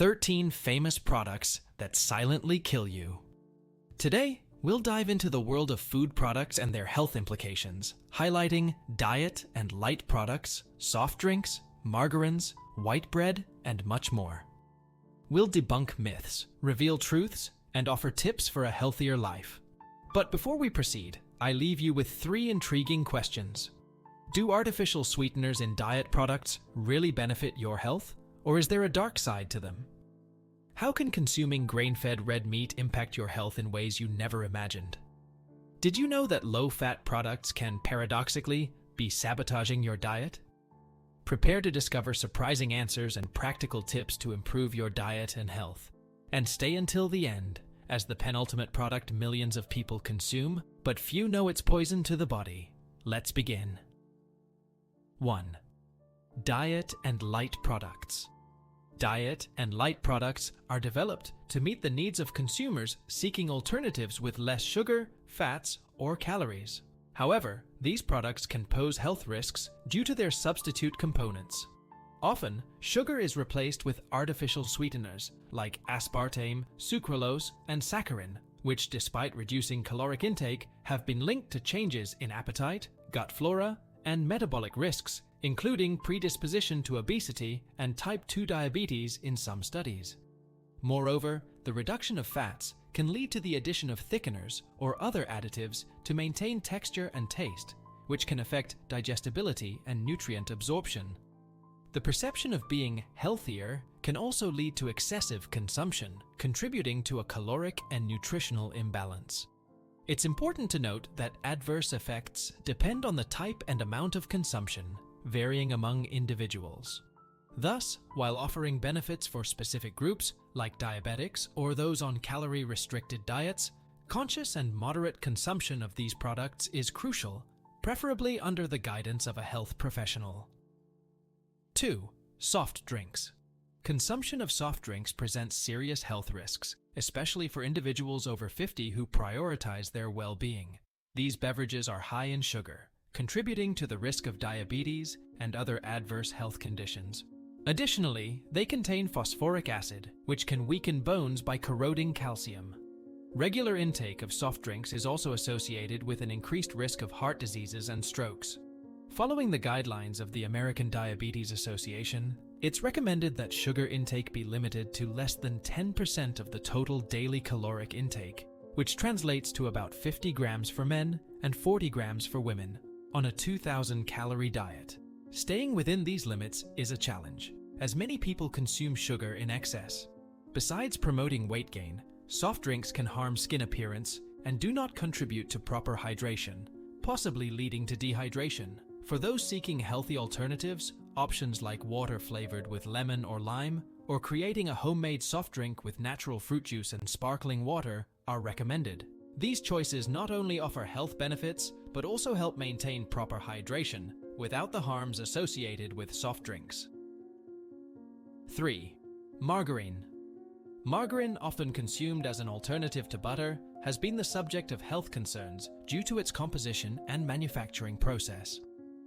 13 famous products that silently kill you. Today, we'll dive into the world of food products and their health implications, highlighting diet and light products, soft drinks, margarines, white bread, and much more. We'll debunk myths, reveal truths, and offer tips for a healthier life. But before we proceed, I leave you with 3 intriguing questions. Do artificial sweeteners in diet products really benefit your health, or is there a dark side to them? How can consuming grain-fed red meat impact your health in ways you never imagined? Did you know that low-fat products can paradoxically be sabotaging your diet? Prepare to discover surprising answers and practical tips to improve your diet and health. And stay until the end, as the penultimate product millions of people consume, but few know its poison to the body. Let's begin. 1. Diet and light products. Diet and light products are developed to meet the needs of consumers seeking alternatives with less sugar, fats, or calories. However, these products can pose health risks due to their substitute components. Often, sugar is replaced with artificial sweeteners like aspartame, sucralose, and saccharin, which, despite reducing caloric intake, have been linked to changes in appetite, gut flora, and metabolic risks, including predisposition to obesity and type 2 diabetes in some studies. Moreover, the reduction of fats can lead to the addition of thickeners or other additives to maintain texture and taste, which can affect digestibility and nutrient absorption. The perception of being healthier can also lead to excessive consumption, contributing to a caloric and nutritional imbalance. It's important to note that adverse effects depend on the type and amount of consumption, varying among individuals. Thus, while offering benefits for specific groups, like diabetics or those on calorie-restricted diets, conscious and moderate consumption of these products is crucial, preferably under the guidance of a health professional. 2. Soft drinks. Consumption of soft drinks presents serious health risks, especially for individuals over 50 who prioritize their well-being. These beverages are high in sugar, contributing to the risk of diabetes and other adverse health conditions. Additionally, they contain phosphoric acid, which can weaken bones by corroding calcium. Regular intake of soft drinks is also associated with an increased risk of heart diseases and strokes. Following the guidelines of the American Diabetes Association, it's recommended that sugar intake be limited to less than 10% of the total daily caloric intake, which translates to about 50 grams for men and 40 grams for women, on a 2,000-calorie diet. Staying within these limits is a challenge, as many people consume sugar in excess. Besides promoting weight gain, soft drinks can harm skin appearance and do not contribute to proper hydration, possibly leading to dehydration. For those seeking healthy alternatives, options like water flavored with lemon or lime, or creating a homemade soft drink with natural fruit juice and sparkling water are recommended. These choices not only offer health benefits, but also help maintain proper hydration without the harms associated with soft drinks. 3. Margarine. Margarine, often consumed as an alternative to butter, has been the subject of health concerns due to its composition and manufacturing process.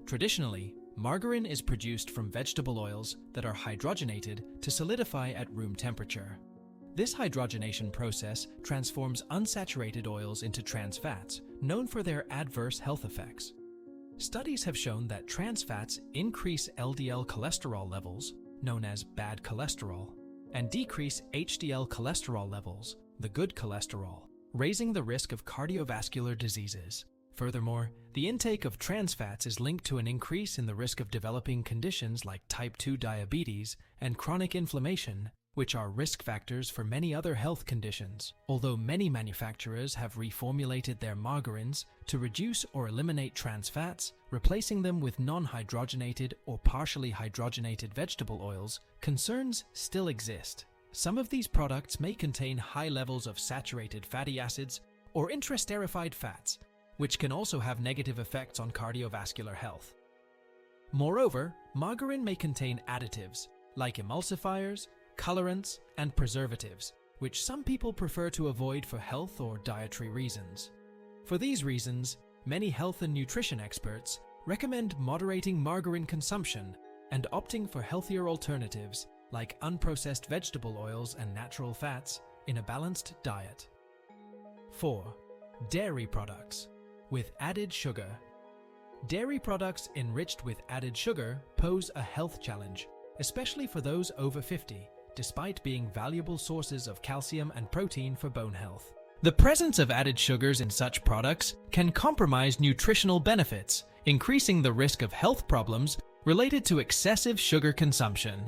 Traditionally, margarine is produced from vegetable oils that are hydrogenated to solidify at room temperature. This hydrogenation process transforms unsaturated oils into trans fats, known for their adverse health effects. Studies have shown that trans fats increase LDL cholesterol levels, known as bad cholesterol, and decrease HDL cholesterol levels, the good cholesterol, raising the risk of cardiovascular diseases. Furthermore, the intake of trans fats is linked to an increase in the risk of developing conditions like type 2 diabetes and chronic inflammation, which are risk factors for many other health conditions. Although many manufacturers have reformulated their margarines to reduce or eliminate trans fats, replacing them with non-hydrogenated or partially hydrogenated vegetable oils, concerns still exist. Some of these products may contain high levels of saturated fatty acids or intraesterified fats, which can also have negative effects on cardiovascular health. Moreover, margarine may contain additives like emulsifiers, colorants, and preservatives, which some people prefer to avoid for health or dietary reasons. For these reasons, many health and nutrition experts recommend moderating margarine consumption and opting for healthier alternatives like unprocessed vegetable oils and natural fats, in a balanced diet. 4. Dairy products with added sugar. Dairy products enriched with added sugar pose a health challenge, especially for those over 50, despite being valuable sources of calcium and protein for bone health. The presence of added sugars in such products can compromise nutritional benefits, increasing the risk of health problems related to excessive sugar consumption.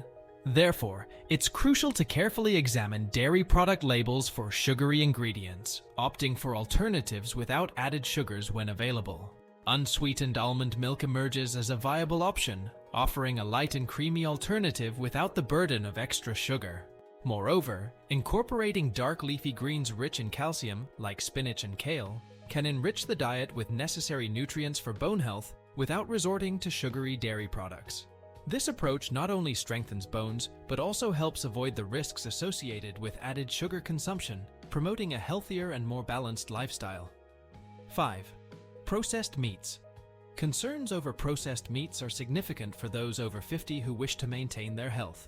Therefore, it's crucial to carefully examine dairy product labels for sugary ingredients, opting for alternatives without added sugars when available. Unsweetened almond milk emerges as a viable option, offering a light and creamy alternative without the burden of extra sugar. Moreover, incorporating dark leafy greens rich in calcium, like spinach and kale, can enrich the diet with necessary nutrients for bone health without resorting to sugary dairy products. This approach not only strengthens bones, but also helps avoid the risks associated with added sugar consumption, promoting a healthier and more balanced lifestyle. 5. Processed meats. Concerns over processed meats are significant for those over 50 who wish to maintain their health.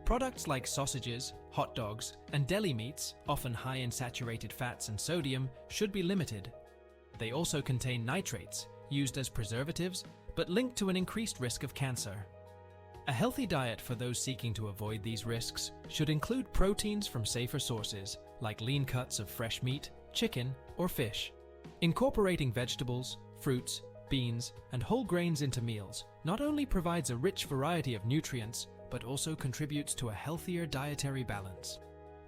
Products like sausages, hot dogs, and deli meats, often high in saturated fats and sodium, should be limited. They also contain nitrates, used as preservatives, but linked to an increased risk of cancer. A healthy diet for those seeking to avoid these risks should include proteins from safer sources, like lean cuts of fresh meat, chicken, or fish. Incorporating vegetables, fruits, beans, and whole grains into meals not only provides a rich variety of nutrients, but also contributes to a healthier dietary balance.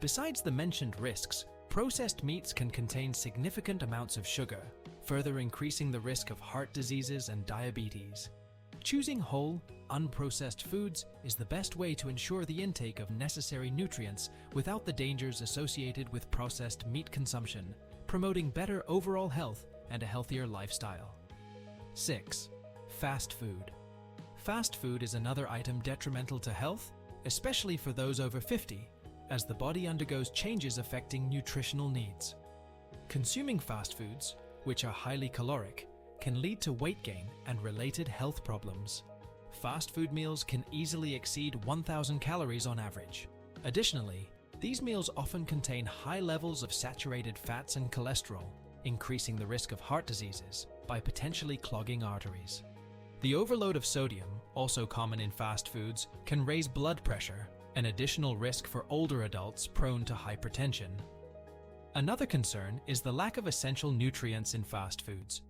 Besides the mentioned risks, processed meats can contain significant amounts of sugar, further increasing the risk of heart diseases and diabetes. Choosing whole, unprocessed foods is the best way to ensure the intake of necessary nutrients without the dangers associated with processed meat consumption, promoting better overall health and a healthier lifestyle. 6. Fast food. Fast food is another item detrimental to health, especially for those over 50, as the body undergoes changes affecting nutritional needs. Consuming fast foods, which are highly caloric, can lead to weight gain and related health problems. Fast food meals can easily exceed 1,000 calories on average. Additionally, these meals often contain high levels of saturated fats and cholesterol, increasing the risk of heart diseases by potentially clogging arteries. The overload of sodium, also common in fast foods, can raise blood pressure, an additional risk for older adults prone to hypertension. Another concern is the lack of essential nutrients in fast foods.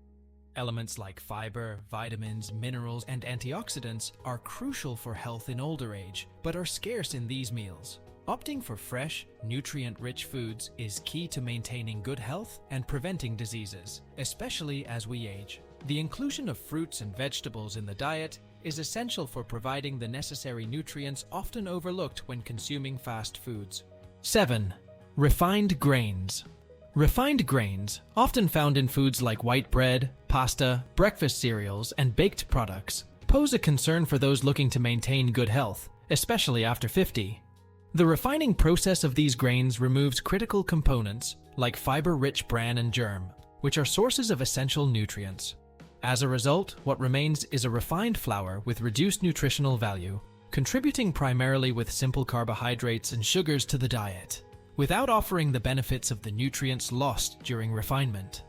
Elements like fiber, vitamins, minerals, and antioxidants are crucial for health in older age, but are scarce in these meals. Opting for fresh, nutrient-rich foods is key to maintaining good health and preventing diseases, especially as we age. The inclusion of fruits and vegetables in the diet is essential for providing the necessary nutrients often overlooked when consuming fast foods. 7. Refined grains. Refined grains, often found in foods like white bread, pasta, breakfast cereals, and baked products, pose a concern for those looking to maintain good health, especially after 50. The refining process of these grains removes critical components like fiber-rich bran and germ, which are sources of essential nutrients. As a result, what remains is a refined flour with reduced nutritional value, contributing primarily with simple carbohydrates and sugars to the diet, without offering the benefits of the nutrients lost during refinement.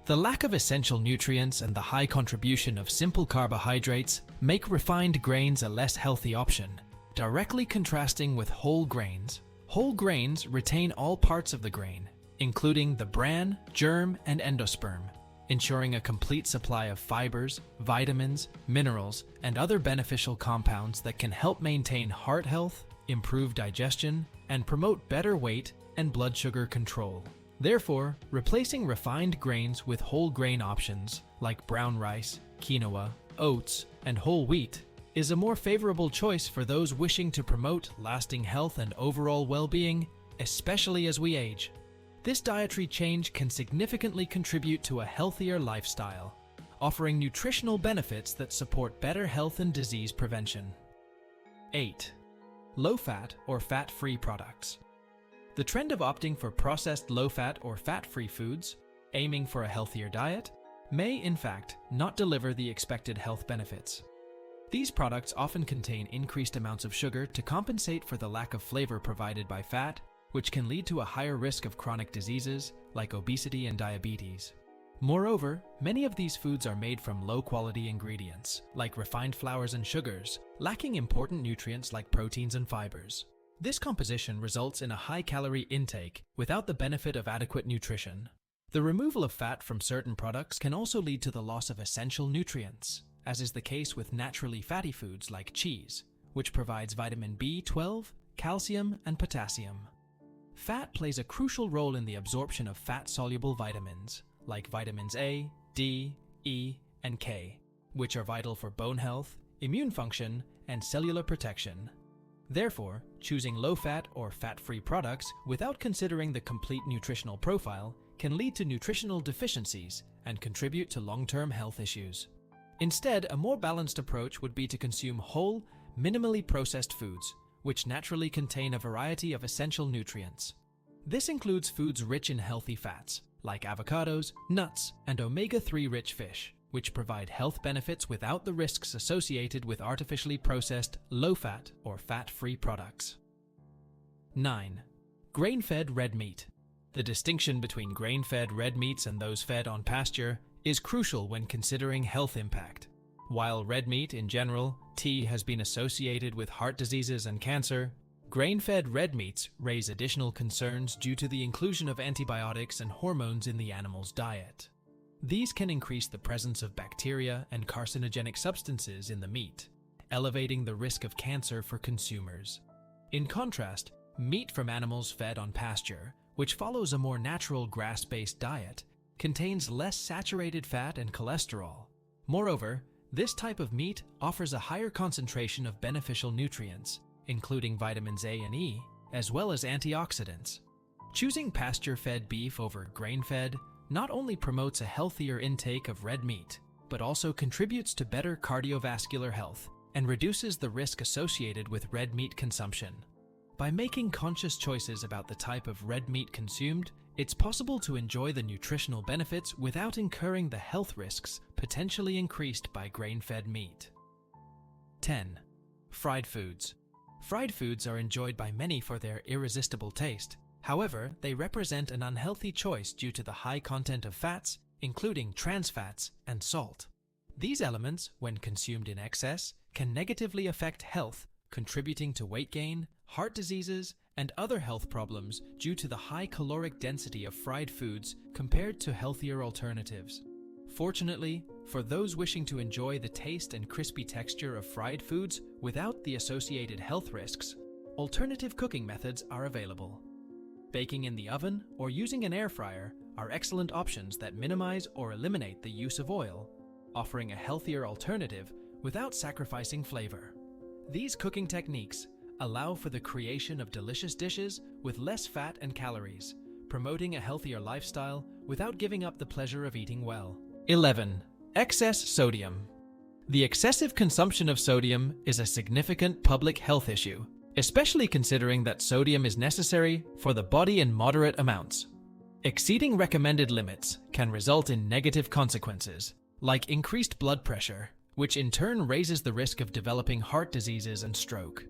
The lack of essential nutrients and the high contribution of simple carbohydrates make refined grains a less healthy option, directly contrasting with whole grains. Whole grains retain all parts of the grain, including the bran, germ, and endosperm, ensuring a complete supply of fibers, vitamins, minerals, and other beneficial compounds that can help maintain heart health, improve digestion, and promote better weight and blood sugar control. Therefore, replacing refined grains with whole grain options like brown rice, quinoa, oats, and whole wheat is a more favorable choice for those wishing to promote lasting health and overall well-being, especially as we age. This dietary change can significantly contribute to a healthier lifestyle, offering nutritional benefits that support better health and disease prevention. 8. Low-fat or fat-free products. The trend of opting for processed low-fat or fat-free foods, aiming for a healthier diet, may in fact not deliver the expected health benefits. These products often contain increased amounts of sugar to compensate for the lack of flavor provided by fat, which can lead to a higher risk of chronic diseases like obesity and diabetes. Moreover, many of these foods are made from low-quality ingredients, like refined flours and sugars, lacking important nutrients like proteins and fibers. This composition results in a high-calorie intake without the benefit of adequate nutrition. The removal of fat from certain products can also lead to the loss of essential nutrients, as is the case with naturally fatty foods like cheese, which provides vitamin B12, calcium, and potassium. Fat plays a crucial role in the absorption of fat-soluble vitamins, like vitamins A, D, E, and K, which are vital for bone health, immune function, and cellular protection. Therefore, choosing low-fat or fat-free products without considering the complete nutritional profile can lead to nutritional deficiencies and contribute to long-term health issues. Instead, a more balanced approach would be to consume whole, minimally processed foods, which naturally contain a variety of essential nutrients. This includes foods rich in healthy fats, like avocados, nuts, and omega-3 rich fish, which provide health benefits without the risks associated with artificially processed, low-fat or fat-free products. 9. Grain-fed red meat. The distinction between grain-fed red meats and those fed on pasture is crucial when considering health impact. While red meat in general, has been associated with heart diseases and cancer, grain-fed red meats raise additional concerns due to the inclusion of antibiotics and hormones in the animal's diet. These can increase the presence of bacteria and carcinogenic substances in the meat, elevating the risk of cancer for consumers. In contrast, meat from animals fed on pasture, which follows a more natural grass-based diet, contains less saturated fat and cholesterol. Moreover, this type of meat offers a higher concentration of beneficial nutrients, including vitamins A and E, as well as antioxidants. Choosing pasture-fed beef over grain-fed not only promotes a healthier intake of red meat, but also contributes to better cardiovascular health and reduces the risk associated with red meat consumption. By making conscious choices about the type of red meat consumed, it's possible to enjoy the nutritional benefits without incurring the health risks potentially increased by grain-fed meat. 10. Fried foods. Fried foods are enjoyed by many for their irresistible taste. However, they represent an unhealthy choice due to the high content of fats, including trans fats and salt. These elements, when consumed in excess, can negatively affect health, contributing to weight gain, heart diseases, and other health problems due to the high caloric density of fried foods compared to healthier alternatives. Fortunately, for those wishing to enjoy the taste and crispy texture of fried foods without the associated health risks, alternative cooking methods are available. Baking in the oven or using an air fryer are excellent options that minimize or eliminate the use of oil, offering a healthier alternative without sacrificing flavor. These cooking techniques allow for the creation of delicious dishes with less fat and calories, promoting a healthier lifestyle without giving up the pleasure of eating well. 11. Excess sodium. The excessive consumption of sodium is a significant public health issue, especially considering that sodium is necessary for the body in moderate amounts. Exceeding recommended limits can result in negative consequences, like increased blood pressure, which in turn raises the risk of developing heart diseases and stroke.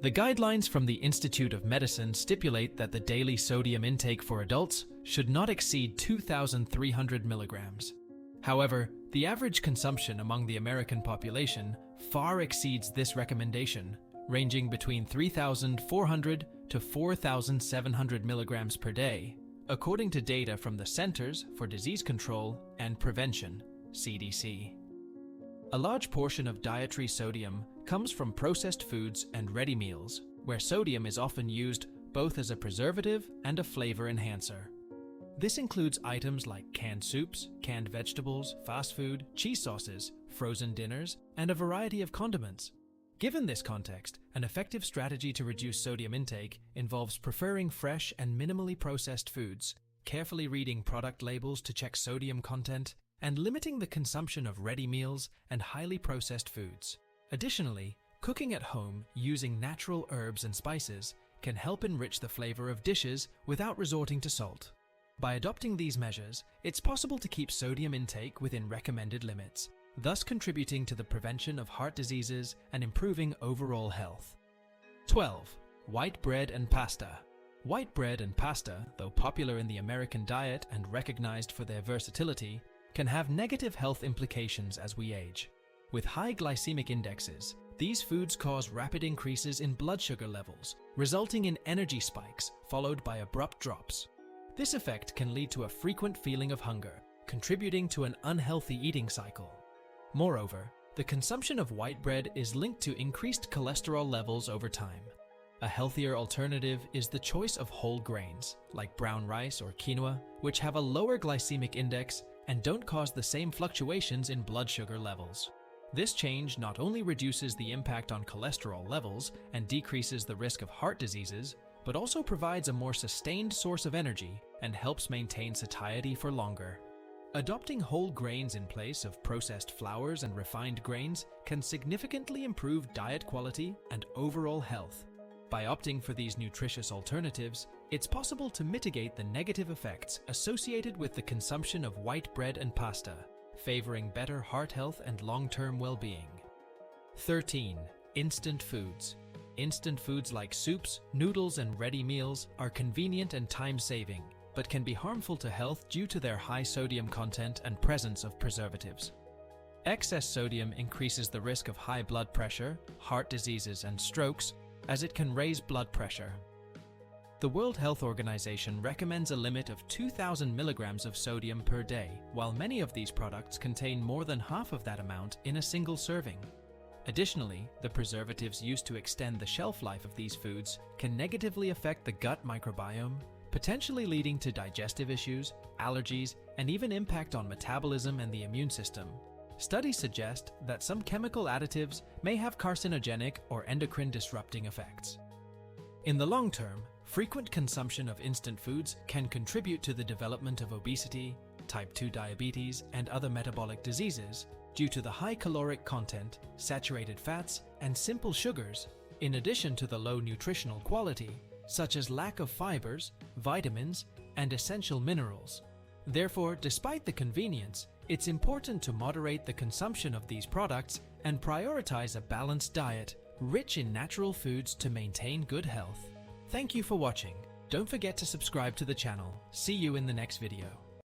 The guidelines from the Institute of Medicine stipulate that the daily sodium intake for adults should not exceed 2,300 milligrams. However, the average consumption among the American population far exceeds this recommendation, ranging between 3,400 to 4,700 milligrams per day, according to data from the Centers for Disease Control and Prevention, CDC. A large portion of dietary sodium comes from processed foods and ready meals, where sodium is often used both as a preservative and a flavor enhancer. This includes items like canned soups, canned vegetables, fast food, cheese sauces, frozen dinners, and a variety of condiments. Given this context, an effective strategy to reduce sodium intake involves preferring fresh and minimally processed foods, carefully reading product labels to check sodium content, and limiting the consumption of ready meals and highly processed foods. Additionally, cooking at home using natural herbs and spices can help enrich the flavor of dishes without resorting to salt. By adopting these measures, it's possible to keep sodium intake within recommended limits thus contributing to the prevention of heart diseases and improving overall health. 12. White bread and pasta. White bread and pasta, though popular in the American diet and recognized for their versatility, can have negative health implications as we age. With high glycemic indexes, these foods cause rapid increases in blood sugar levels, resulting in energy spikes followed by abrupt drops. This effect can lead to a frequent feeling of hunger, contributing to an unhealthy eating cycle. Moreover, the consumption of white bread is linked to increased cholesterol levels over time. A healthier alternative is the choice of whole grains, like brown rice or quinoa, which have a lower glycemic index and don't cause the same fluctuations in blood sugar levels. This change not only reduces the impact on cholesterol levels and decreases the risk of heart diseases, but also provides a more sustained source of energy and helps maintain satiety for longer. Adopting whole grains in place of processed flours and refined grains can significantly improve diet quality and overall health. By opting for these nutritious alternatives, it's possible to mitigate the negative effects associated with the consumption of white bread and pasta, favoring better heart health and long-term well-being. 13. Instant foods. Instant foods like soups, noodles, and ready meals are convenient and time-saving, but can be harmful to health due to their high sodium content and presence of preservatives. Excess sodium increases the risk of high blood pressure, heart diseases, and strokes, as it can raise blood pressure. The World Health Organization recommends a limit of 2,000 milligrams of sodium per day, while many of these products contain more than half of that amount in a single serving. Additionally, the preservatives used to extend the shelf life of these foods can negatively affect the gut microbiome, potentially leading to digestive issues, allergies, and even impact on metabolism and the immune system. Studies suggest that some chemical additives may have carcinogenic or endocrine disrupting effects. In the long term, frequent consumption of instant foods can contribute to the development of obesity, type 2 diabetes, and other metabolic diseases due to the high caloric content, saturated fats, and simple sugars, in addition to the low nutritional quality, such as lack of fibers, vitamins, and essential minerals. Therefore, despite the convenience, it's important to moderate the consumption of these products and prioritize a balanced diet rich in natural foods to maintain good health. Thank you for watching. Don't forget to subscribe to the channel. See you in the next video.